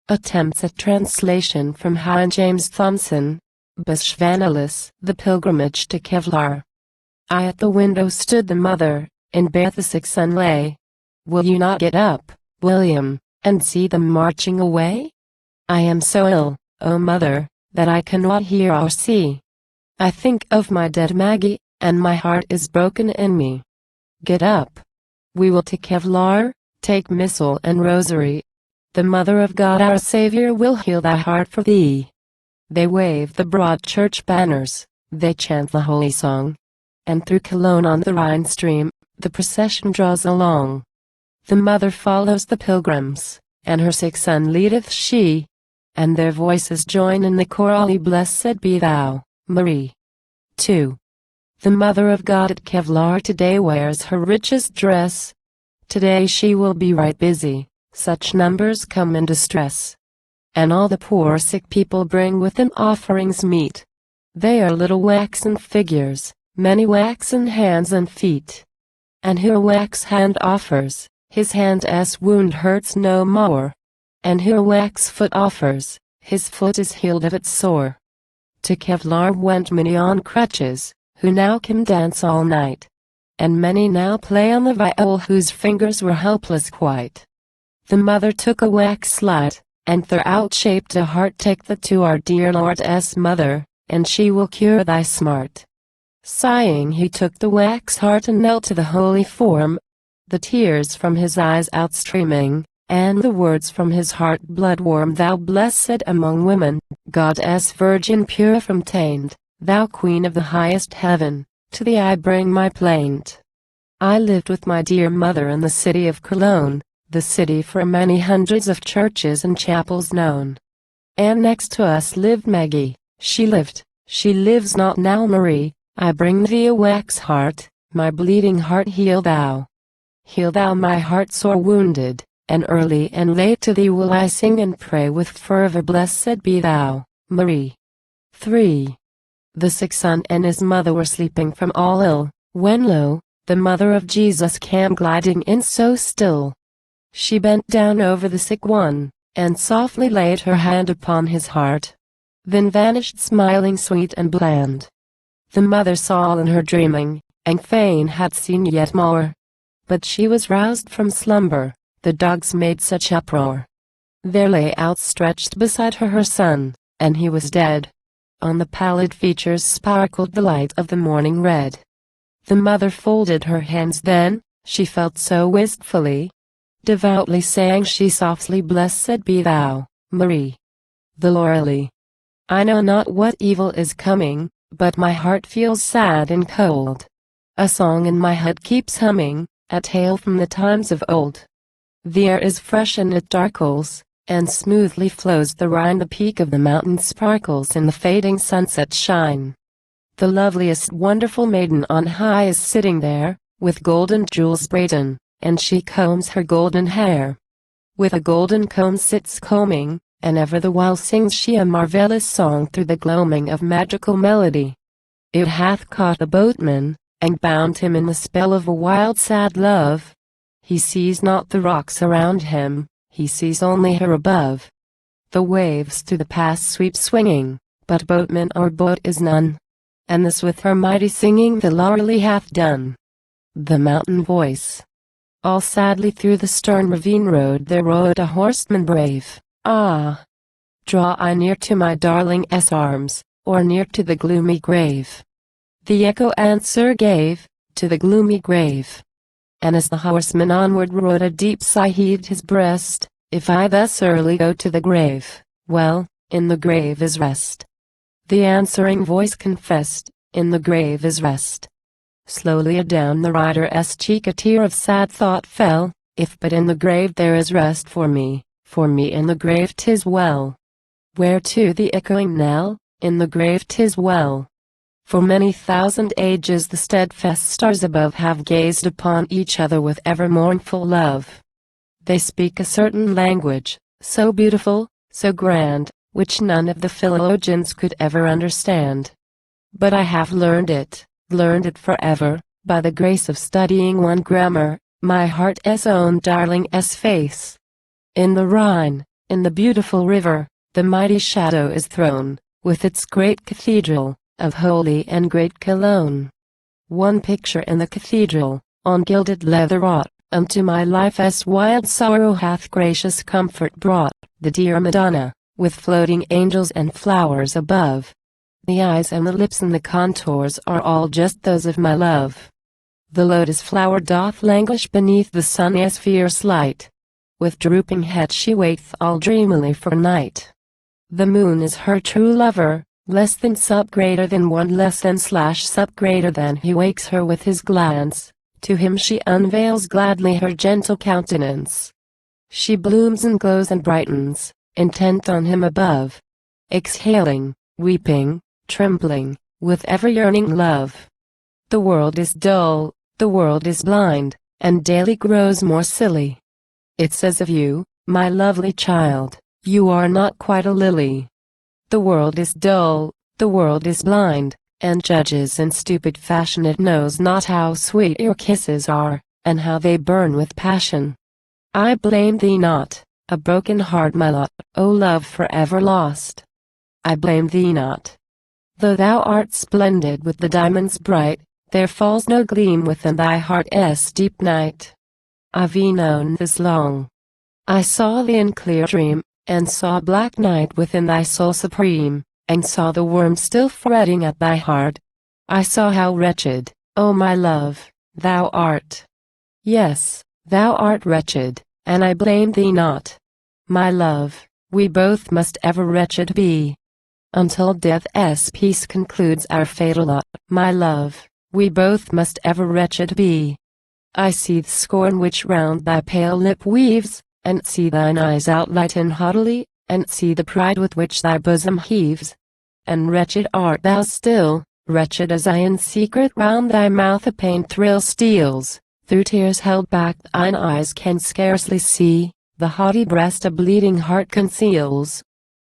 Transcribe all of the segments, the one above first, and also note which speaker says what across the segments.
Speaker 1: Attempts at translation from Heine James Thomson. Bysshe Vanolis. The Pilgrimage to Kevlar. I at the window stood, the mother, and bare the sick son lay. Will you not get up, William, and see them marching away? I am so ill, O mother, that I cannot hear or see. I think of my dead Maggie, and my heart is broken in me. Get up. We will to Kevlar, take missal and rosary. The Mother of God our Savior will heal thy heart for thee. They wave the broad church banners, they chant the holy song. And through Cologne on the Rhine stream, the procession draws along. The mother follows the pilgrims, and her sick son leadeth she. And their voices join in the chorale, Blessed be thou, Marie. 2. The Mother of God at Kevlar today wears her richest dress. Today she will be right busy, such numbers come in distress. And all the poor sick people bring with them offerings meet. They are little waxen figures, many waxen hands and feet. And who a wax hand offers, his hand's wound hurts no more. And who a wax foot offers, his foot is healed of its sore. To Kevlar went many on crutches, who now can dance all night. And many now play on the viol whose fingers were helpless quite. The mother took a wax slide, and throughout shaped a heart. Take that to our dear Lord's mother, and she will cure thy smart. Sighing he took the wax heart and knelt to the holy form, the tears from his eyes outstreaming, and the words from his heart blood warm. Thou blessed among women, God's virgin pure from taint, thou queen of the highest heaven, to thee I bring my plaint. I lived with my dear mother in the city of Cologne, the city for many hundreds of churches and chapels known. And next to us lived Maggie, she lives not now, Marie. I bring thee a wax heart, my bleeding heart heal thou. Heal thou my heart sore wounded, and early and late to thee will I sing and pray with fervor. Blessed be thou, Marie. 3. The sick son and his mother were sleeping from all ill, when lo, the mother of Jesus came gliding in so still. She bent down over the sick one, and softly laid her hand upon his heart. Then vanished smiling sweet and bland. The mother saw in her dreaming, and fain had seen yet more. But she was roused from slumber, the dogs made such uproar. There lay outstretched beside her her son, and he was dead. On the pallid features sparkled the light of the morning red. The mother folded her hands then, she felt so wistfully. Devoutly sang she softly, Blessed be thou, Marie. The Loreley. I know not what evil is coming, but my heart feels sad and cold. A song in my head keeps humming, a tale from the times of old. The air is fresh and it darkles, and smoothly flows the Rhine. The peak of the mountain sparkles in the fading sunset shine. The loveliest wonderful maiden on high is sitting there, with golden jewels braided, and she combs her golden hair. With a golden comb sits combing, and ever the while sings she a marvelous song through the gloaming of magical melody. It hath caught the boatman, and bound him in the spell of a wild sad love. He sees not the rocks around him, he sees only her above. The waves through the pass sweep swinging, but boatman or boat is none. And this with her mighty singing the Loreley hath done. The mountain voice. All sadly through the stern ravine road there rode a horseman brave. Ah! Draw I near to my darling's arms, or near to the gloomy grave? The echo answer gave, to the gloomy grave. And as the horseman onward rode a deep sigh heaved his breast, If I thus early go to the grave, well, in the grave is rest. The answering voice confessed, in the grave is rest. Slowly adown the rider's cheek a tear of sad thought fell, If but in the grave there is rest for me in the grave 'tis well. Whereto the echoing knell, in the grave 'tis well. For many thousand ages the steadfast stars above have gazed upon each other with ever mournful love. They speak a certain language, so beautiful, so grand, which none of the philologians could ever understand. But I have learned it forever, by the grace of studying one grammar, my heart's own darling's face. In the Rhine, In the beautiful river, the mighty shadow is thrown, with its great cathedral, of holy and great Cologne. One picture in the cathedral, on gilded leather wrought, unto my life's wild sorrow hath gracious comfort brought, the dear Madonna, with floating angels and flowers above. The eyes and the lips and the contours are all just those of my love. The lotus flower doth languish beneath the sun's fierce light. With drooping head she waiteth all dreamily for night. The moon is her true lover, less than sup greater than one less than slash sup greater than he wakes her with his glance. To him she unveils gladly her gentle countenance. She blooms and glows and brightens, intent on him above. Exhaling, weeping, trembling, with ever yearning love. The world is dull, the world is blind, and daily grows more silly. It says of you, my lovely child, you are not quite a lily. The world is dull, the world is blind, and judges in stupid fashion. It knows not how sweet your kisses are, and how they burn with passion. I blame thee not, a broken heart my lot, O love forever lost. I blame thee not. Though thou art splendid with the diamonds bright, there falls no gleam within thy heart's deep night. I've known this long. I saw thee in clear dream, and saw black night within thy soul supreme, and saw the worm still fretting at thy heart. I saw how wretched, O my love, thou art. Yes, thou art wretched, and I blame thee not. My love, we both must ever wretched be. Until death's peace concludes our fatal lot, my love, we both must ever wretched be. I see the scorn which round thy pale lip weaves, and see thine eyes outlighten haughtily, and see the pride with which thy bosom heaves. And wretched art thou still, wretched as I in secret round thy mouth a pain thrill steals, through tears held back thine eyes can scarcely see, the haughty breast a bleeding heart conceals.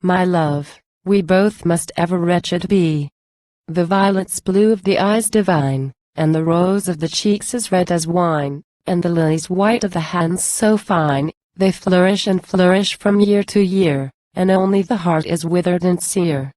Speaker 1: My love, we both must ever wretched be. The violets blue of the eyes divine, and the rose of the cheeks as red as wine, and the lilies white of the hands so fine, they flourish and flourish from year to year, and only the heart is withered and sere.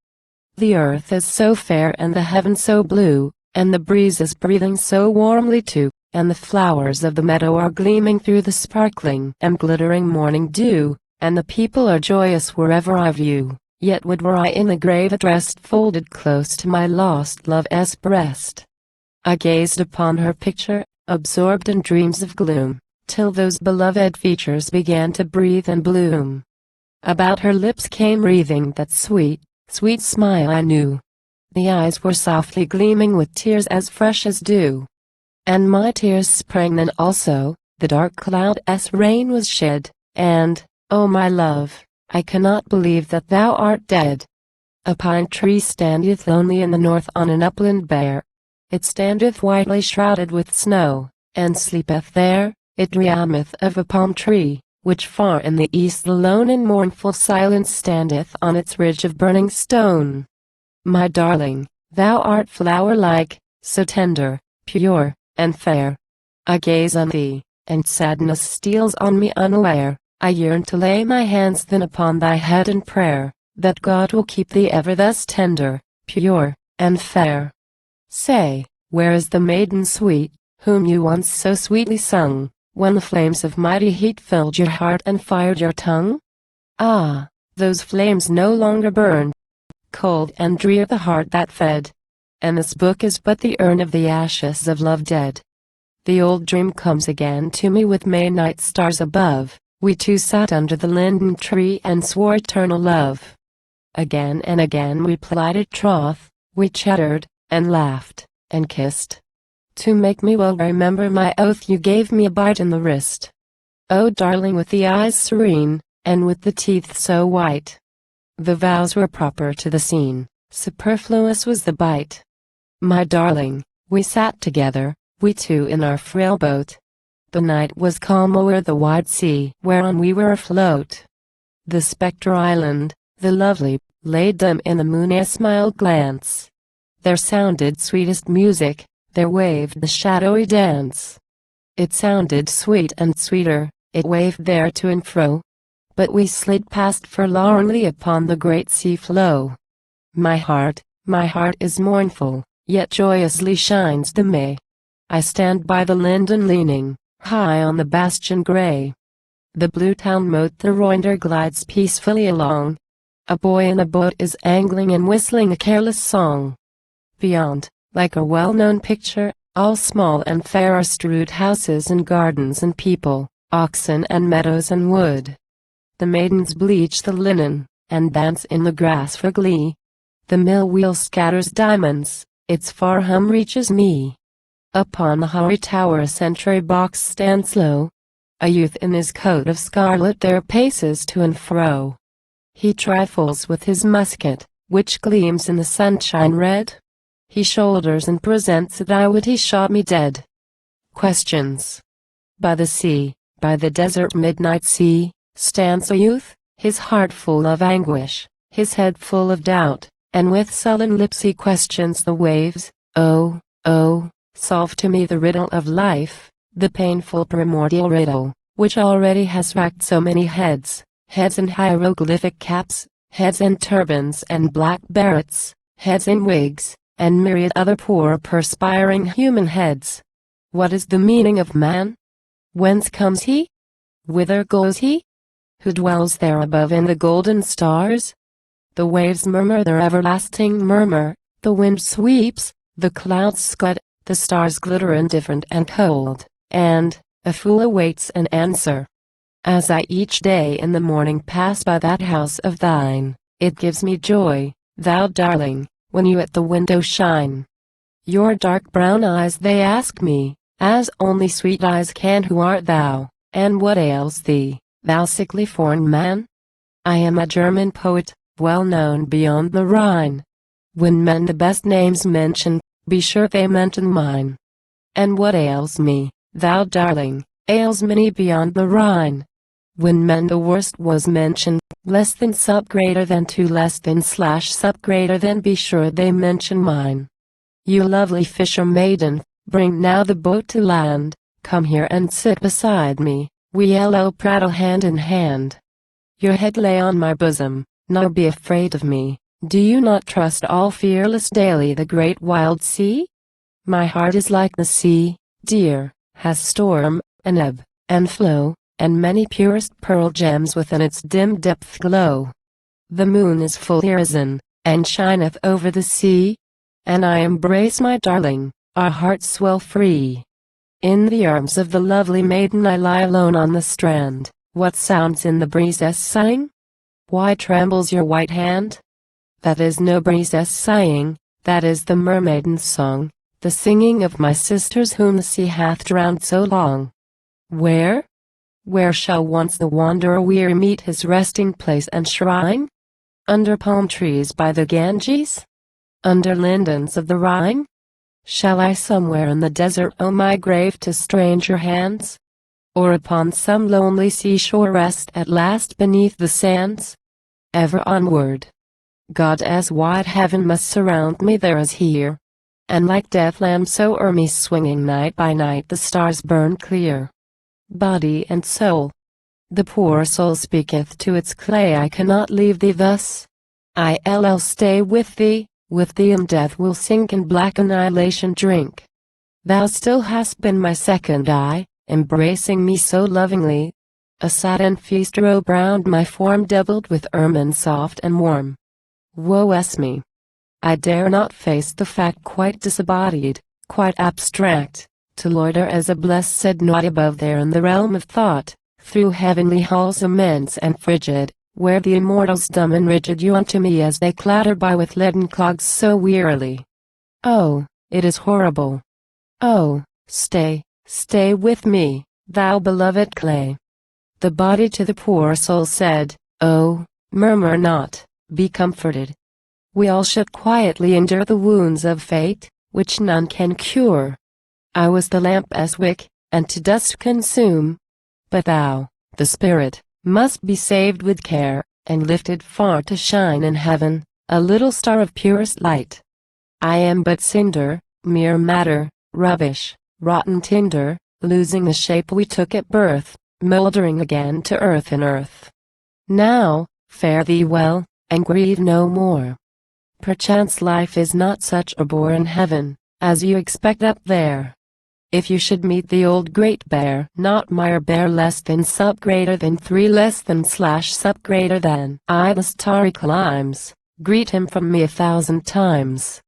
Speaker 1: The earth is so fair and the heaven so blue, and the breeze is breathing so warmly too, and the flowers of the meadow are gleaming through the sparkling and glittering morning dew, and the people are joyous wherever I view. Yet would were I in the grave at rest, folded close to my lost love's breast. I gazed upon her picture, absorbed in dreams of gloom, till those beloved features began to breathe and bloom. About her lips came wreathing that sweet, sweet smile I knew. The eyes were softly gleaming with tears as fresh as dew. And my tears sprang then also, the dark cloud's rain was shed, and, oh my love, I cannot believe that thou art dead. A pine tree standeth lonely in the north on an upland bare. It standeth whitely shrouded with snow, and sleepeth there. It dreameth of a palm tree, which far in the east alone in mournful silence standeth on its ridge of burning stone. My darling, thou art flower-like, so tender, pure, and fair. I gaze on thee, and sadness steals on me unaware. I yearn to lay my hands then upon thy head in prayer, that God will keep thee ever thus tender, pure, and fair. Say, where is the maiden sweet, whom you once so sweetly sung, when the flames of mighty heat filled your heart and fired your tongue? Ah, those flames no longer burn. Cold and drear the heart that fed. And this book is but the urn of the ashes of love dead. The old dream comes again to me with May night stars above. We two sat under the linden tree and swore eternal love. Again and again we plighted troth, we chattered, and laughed, and kissed. To make me well remember my oath you gave me a bite in the wrist. Oh darling, with the eyes serene, and with the teeth so white. The vows were proper to the scene, superfluous was the bite. My darling, we sat together, we two in our frail boat. The night was calm o'er the wide sea whereon we were afloat. The spectre island, the lovely, lay dim in the moon's mild glance. There sounded sweetest music, there waved the shadowy dance. It sounded sweet and sweeter, it waved there to and fro. but we slid past forlornly upon the great sea flow. My heart is mournful, yet joyously shines the May. I stand by the linden leaning, high on the bastion gray. The blue town moat the Rhoinder glides peacefully along. A boy in a boat is angling and whistling a careless song. Beyond, like a well-known picture, all small and fair are strewed houses and gardens and people, oxen and meadows and wood. The maidens bleach the linen, and dance in the grass for glee. The mill wheel scatters diamonds, its far hum reaches me. Upon the hoary tower a sentry box stands low. A youth in his coat of scarlet there paces to and fro. He trifles with his musket, which gleams in the sunshine red. He shoulders and presents it, I would he shot me dead. Questions. By the sea, by the desert midnight sea, stands a youth, his heart full of anguish, his head full of doubt, and with sullen lips he questions the waves. Oh, oh, solve to me the riddle of life, the painful primordial riddle, which already has racked so many heads, heads in hieroglyphic caps, heads in turbans and black barrets, heads in wigs, and myriad other poor perspiring human heads. What is the meaning of man? Whence comes he? Whither goes he? Who dwells there above in the golden stars? The waves murmur their everlasting murmur, the wind sweeps, the clouds scud, the stars glitter indifferent and cold, and a fool awaits an answer. As I each day in the morning pass by that house of thine, it gives me joy, thou darling, when you at the window shine. Your dark brown eyes they ask me, as only sweet eyes can, who art thou, and what ails thee, thou sickly foreign man? I am a German poet, well known beyond the Rhine. When men the best names mention, be sure they mention mine. And what ails me, thou darling, ails many beyond the Rhine. When men the worst was mentioned, less than sub greater than to less than slash sub greater than, be sure they mention mine. You lovely fisher maiden, bring now the boat to land, come here and sit beside me, we yellow prattle hand in hand. Your head lay on my bosom, nor be afraid of me, do you not trust all fearless daily the great wild sea? My heart is like the sea, dear, has storm, and ebb, and flow, and many purest pearl gems within its dim depth glow. The moon is full arisen, and shineth over the sea, and I embrace my darling, our hearts swell free. In the arms of the lovely maiden I lie alone on the strand. What sounds in the breezes sighing? Why trembles your white hand? That is no breezes sighing, that is the mermaiden's song, the singing of my sisters whom the sea hath drowned so long. Where? Where shall once the wanderer weary meet his resting place and shrine? Under palm trees by the Ganges? Under lindens of the Rhine? Shall I somewhere in the desert owe my grave to stranger hands? Or upon some lonely seashore rest at last beneath the sands? Ever onward. God as wide heaven must surround me there as here. And like death lamps so o'er me swinging night by night the stars burn clear. Body and soul. The poor soul speaketh to its clay, I cannot leave thee thus. I'll stay with thee in death will sink and black annihilation drink. Thou still hast been my second eye, embracing me so lovingly. A satin feast robe round my form doubled with ermine soft and warm. Woe is me. I dare not face the fact quite disembodied, quite abstract, to loiter as a blessed night above there in the realm of thought, through heavenly halls immense and frigid, where the immortals dumb and rigid yawn to me as they clatter by with leaden clogs so wearily. Oh, it is horrible. Oh, stay, stay with me, thou beloved clay. The body to the poor soul said, oh, murmur not, be comforted. We all should quietly endure the wounds of fate, which none can cure. I was the lamp as wick, and to dust consume. But thou, the spirit, must be saved with care, and lifted far to shine in heaven, a little star of purest light. I am but cinder, mere matter, rubbish, rotten tinder, losing the shape we took at birth, mouldering again to earth in earth. Now, fare thee well, and grieve no more. Perchance life is not such a bore in heaven, as you expect up there. If you should meet the old great bear, not Meyer bear less than sup greater than 3 less than slash sup greater than I the starry climbs, greet him from me 1,000 times.